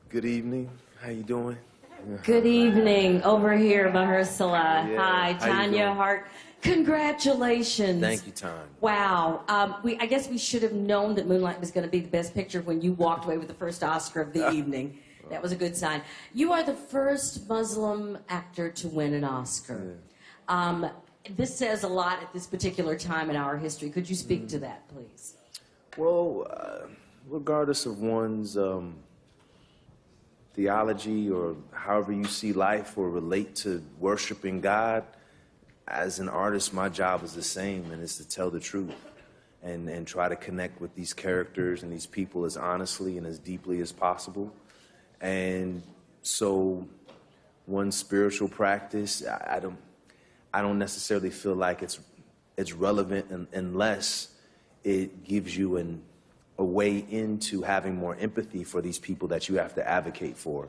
Good evening. How you doing? Good evening. Over here, Mahershala. Yeah. Hi, How you Tanya doing? Hart. Congratulations. Thank you, Tanya. Wow. I guess we should have known that Moonlight was going to be the best picture when you walked away with the first Oscar of the evening. That was a good sign. You are the first Muslim actor to win an Oscar. Yeah. This says a lot at this particular time in our history. Could you speak to that, please? Well, regardless of one's theology or however you see life or relate to worshiping God, as an artist, my job is the same, and it's to tell the truth and try to connect with these characters and these people as honestly and as deeply as possible. And so one spiritual practice, I don't necessarily feel like it's relevant unless it gives you a way into having more empathy for these people that you have to advocate for.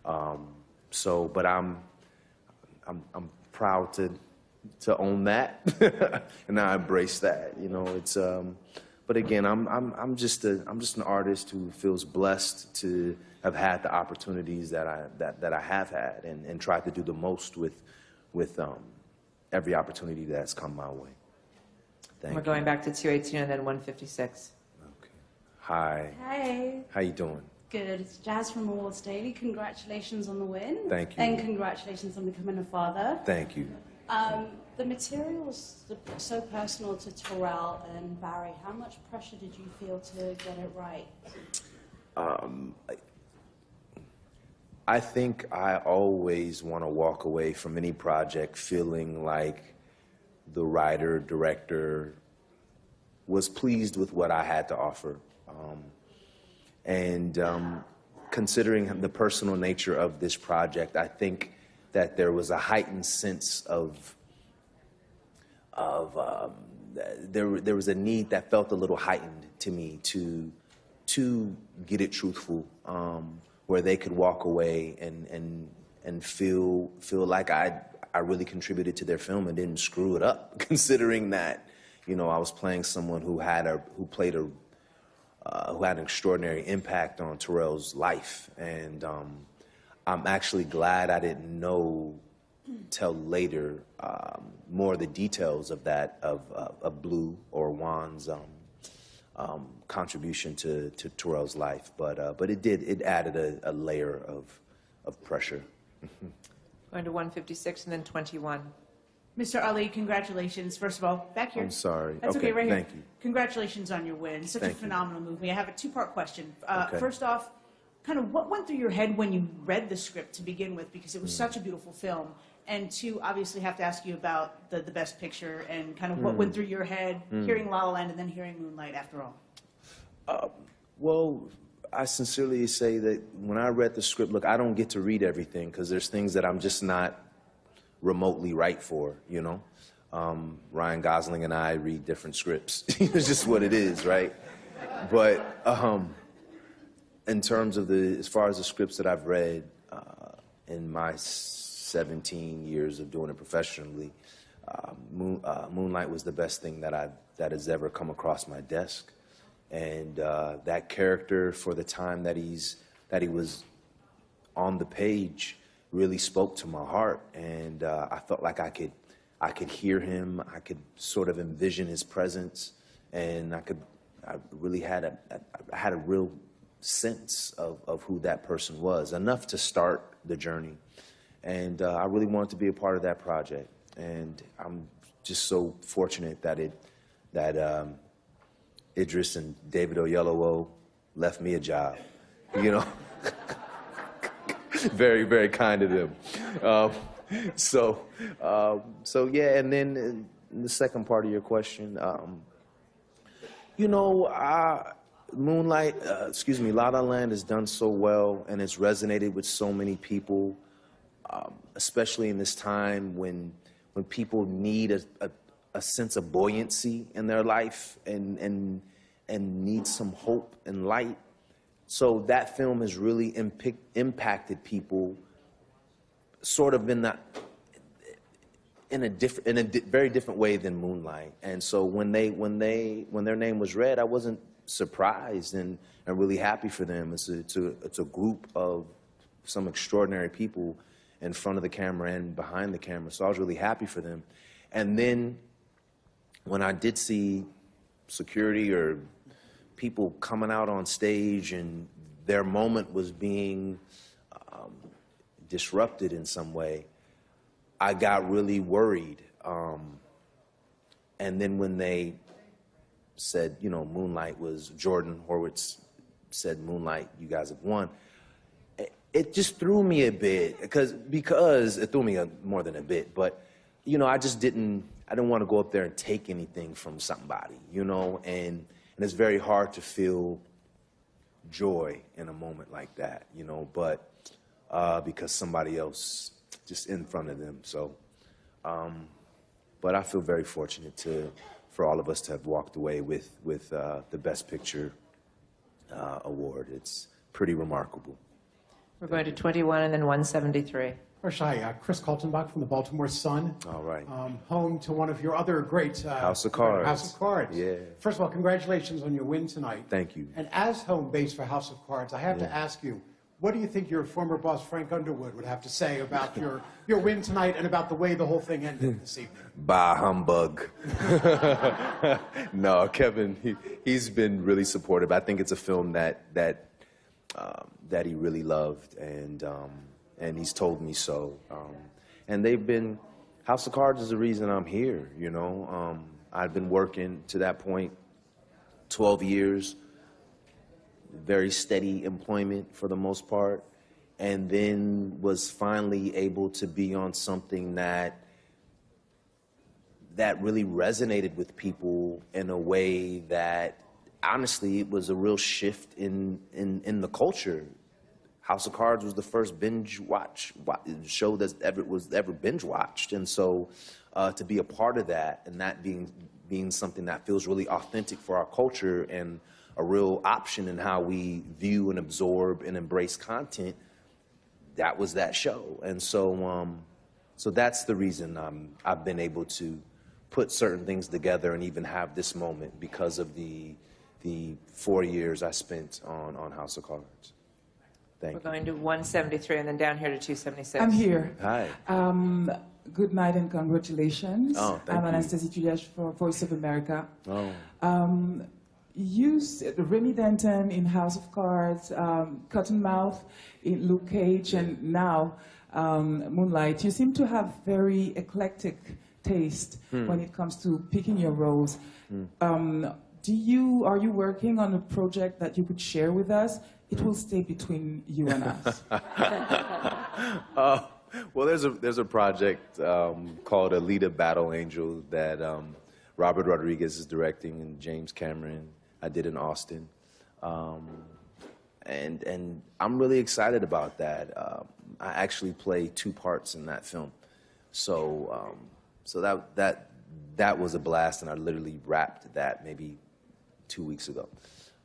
But I'm proud to own that, and I embrace that. You know, it's. But again, I'm just an artist who feels blessed to have had the opportunities that I have had, and tried to do the most with every opportunity that's come my way. Thank you. We're going back to 218 and then 156. Okay. Hi. Hey. How you doing? Good. It's Jazz from Awards Daily. Congratulations on the win. Thank you. And congratulations on becoming a father. Thank you. The materials are so personal to Tarell and Barry. How much pressure did you feel to get it right? I think I always want to walk away from any project feeling like the writer, director was pleased with what I had to offer. Considering the personal nature of this project, I think that there was a heightened sense of there was a need that felt a little heightened to me to get it truthful, where they could walk away and feel like I really contributed to their film and didn't screw it up, considering that, you know, I was playing someone who had an extraordinary impact on Tarell's life, and I'm actually glad I didn't know till later more of the details of that of Lieu or Juan's contribution to Tarell's life, but it added a layer of pressure. Going to 156 and then 21. Mr. Ali, congratulations. First of all, back here. I'm sorry. That's okay, right here. Thank you. Congratulations on your win. Such Thank a phenomenal movie. I have a two-part question. Okay. First off, kind of what went through your head when you read the script to begin with, because it was such a beautiful film? And two, obviously have to ask you about the Best Picture and kind of what went through your head hearing La La Land and then hearing Moonlight after all. Well, I sincerely say that when I read the script, look, I don't get to read everything because there's things that I'm just not remotely right for, you know? Ryan Gosling and I read different scripts. It's just what it is, right? But in terms of as far as the scripts that I've read in my 17 years of doing it professionally, Moonlight was the best thing that has ever come across my desk. And that character, for the time that he was on the page, really spoke to my heart, and I felt like I could hear him, I could sort of envision his presence, and I really had a real sense of who that person was, enough to start the journey. And I really wanted to be a part of that project, and I'm just so fortunate that Idris and David Oyelowo left me a job, you know. Very, very kind of them. So yeah, and then in the second part of your question, you know, Moonlight, La La Land has done so well, and it's resonated with so many people, especially in this time when people need a sense of buoyancy in their life and need some hope and light. So that film has really impacted people, sort of in a very different way than Moonlight. And so when their name was read, I wasn't surprised and really happy for them. It's a group of some extraordinary people in front of the camera and behind the camera. So I was really happy for them. And then when I did see security or people coming out on stage and their moment was being disrupted in some way, I got really worried. And then when they said, you know, Moonlight was, Jordan Horwitz said, Moonlight, you guys have won, it just threw me a bit, because it threw me more than a bit, but, you know, I didn't want to go up there and take anything from somebody, you know, and it's very hard to feel joy in a moment like that, you know, but because somebody else just in front of them, so, but I feel very fortunate for all of us to have walked away with the Best Picture award. It's pretty remarkable. We're going to 21 and then 173. Hi, Chris Kaltenbach from the Baltimore Sun. All right. Home to one of your other great... House of Cards. House of Cards. Yeah. First of all, congratulations on your win tonight. Thank you. And as home base for House of Cards, I have to ask you, what do you think your former boss, Frank Underwood, would have to say about your win tonight and about the way the whole thing ended this evening? Bah humbug. No, Kevin, he's been really supportive. I think it's a film that he really loved, and he's told me so. And they've been, House of Cards is the reason I'm here, you know. I've been working to that point 12 years, very steady employment for the most part, and then was finally able to be on something that really resonated with people in a way that, honestly, it was a real shift in the culture. House of Cards was the first binge watch show that was ever binge watched, and so to be a part of that, and that being something that feels really authentic for our culture and a real option in how we view and absorb and embrace content, that was that show. And so so that's the reason I've been able to put certain things together and even have this moment, because of the 4 years I spent on House of Cards. Thank you. We're going to 173 and then down here to 276. I'm here. Hi. Good night and congratulations. Oh, thank I'm you. Anastasia Juliash for Voice of America. Oh. Remy Denton in House of Cards, Cottonmouth in Luke Cage, and now Moonlight. You seem to have very eclectic taste when it comes to picking your roles. Are you working on a project that you could share with us? It will stay between you and us. Well, there's a project called Alita Battle Angel that Robert Rodriguez is directing, and James Cameron. I did in Austin, and I'm really excited about that. I actually play 2 parts in that film, so that was a blast, and I literally wrapped that maybe 2 weeks ago.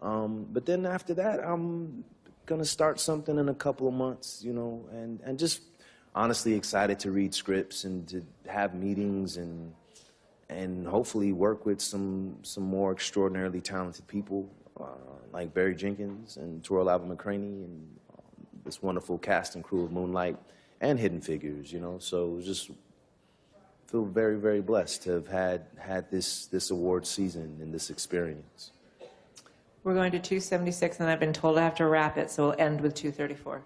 But then after that, I'm gonna start something in a couple of months, you know, and just honestly excited to read scripts and to have meetings and hopefully work with some more extraordinarily talented people like Barry Jenkins and Tarell Alvin McCraney and this wonderful cast and crew of Moonlight and Hidden Figures, you know. So just feel very, very blessed to have had this award season and this experience. We're going to 276, and I've been told I have to wrap it, so we'll end with 234.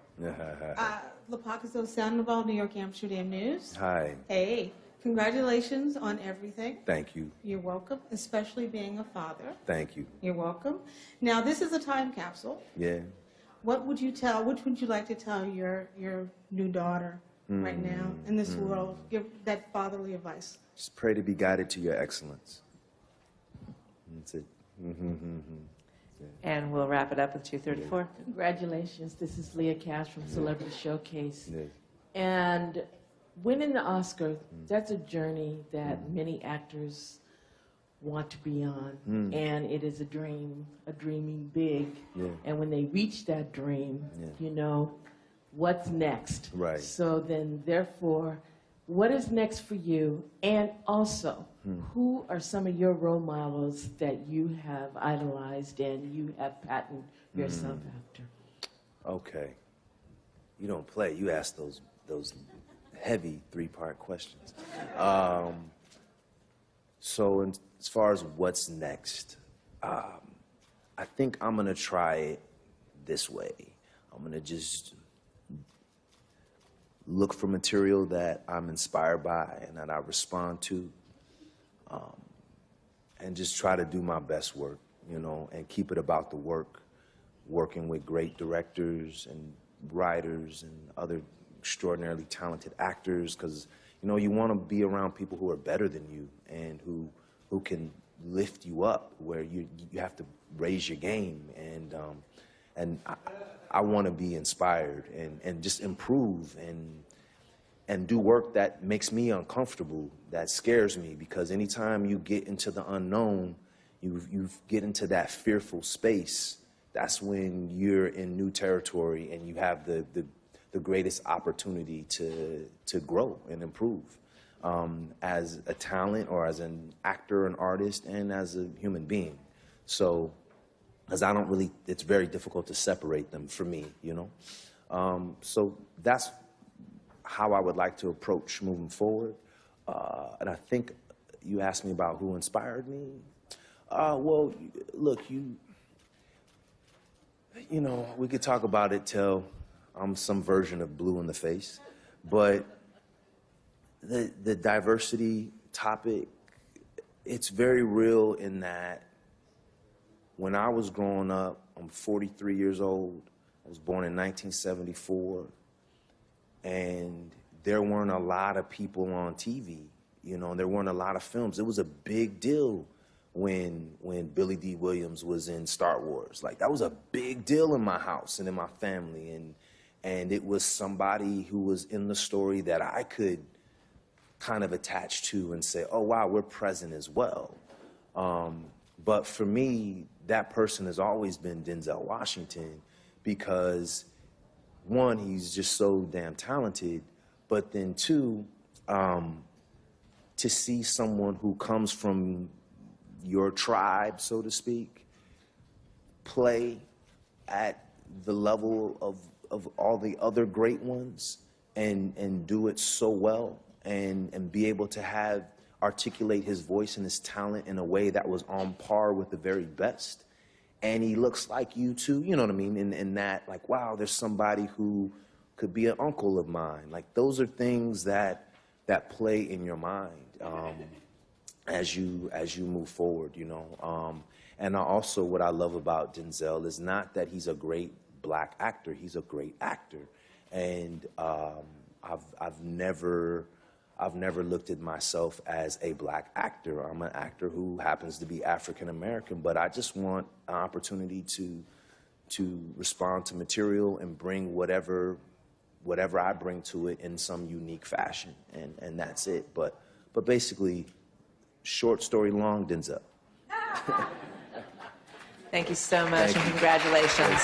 Lepacaso Sandoval, New York Amsterdam News. Hi. Hey, congratulations on everything. Thank you. You're welcome, especially being a father. Thank you. You're welcome. Now, this is a time capsule. Yeah. Which would you like to tell your new daughter right now in this world? Give that fatherly advice. Just pray to be guided to your excellence. That's it. And we'll wrap it up with 234. Congratulations. This is Leah Cash from Celebrity Showcase. Yeah. And winning the Oscar, that's a journey that many actors want to be on. And it is a dream, dreaming big. Yeah. And when they reach that dream, Yeah. you know, what's next? Right. So then, therefore, What is next for you? And also, who are some of your role models that you have idolized and you have patterned yourself after? Okay. You don't play. You ask those heavy three-part questions. So as far as what's next, I think I'm going to try it this way. I'm going to just look for material that I'm inspired by and that I respond to, and just try to do my best work, you know, and keep it about the work, working with great directors and writers and other extraordinarily talented actors, because, you know, you want to be around people who are better than you and who can lift you up, where you have to raise your game, and I want to be inspired and just improve and do work that makes me uncomfortable, that scares me, because anytime you get into the unknown, you get into that fearful space, that's when you're in new territory and you have the greatest opportunity to grow and improve as a talent or as an actor, an artist, and as a human being. So, because it's very difficult to separate them for me, you know? So that's how I would like to approach moving forward. And I think you asked me about who inspired me. Well, look, you know, we could talk about it till I'm some version of blue in the face, but the diversity topic, it's very real in that when I was growing up, I'm 43 years old, I was born in 1974, and there weren't a lot of people on TV, you know, there weren't a lot of films. It was a big deal when Billy D. Williams was in Star Wars. Like, that was a big deal in my house and in my family, and it was somebody who was in the story that I could kind of attach to and say, oh, wow, we're present as well. But for me, that person has always been Denzel Washington, because one, he's just so damn talented, but then two, to see someone who comes from your tribe, so to speak, play at the level of all the other great ones and do it so well, and be able to articulate his voice and his talent in a way that was on par with the very best. And he looks like you too, you know what I mean? And that, like, wow, there's somebody who could be an uncle of mine. Like, those are things that play in your mind as you move forward, you know. And also, what I love about Denzel is not that he's a great black actor, he's a great actor. And I've never looked at myself as a black actor. I'm an actor who happens to be African American, but I just want an opportunity to respond to material and bring whatever I bring to it in some unique fashion, and that's it. But basically, short story long, Denzel. Thank you so much, and congratulations.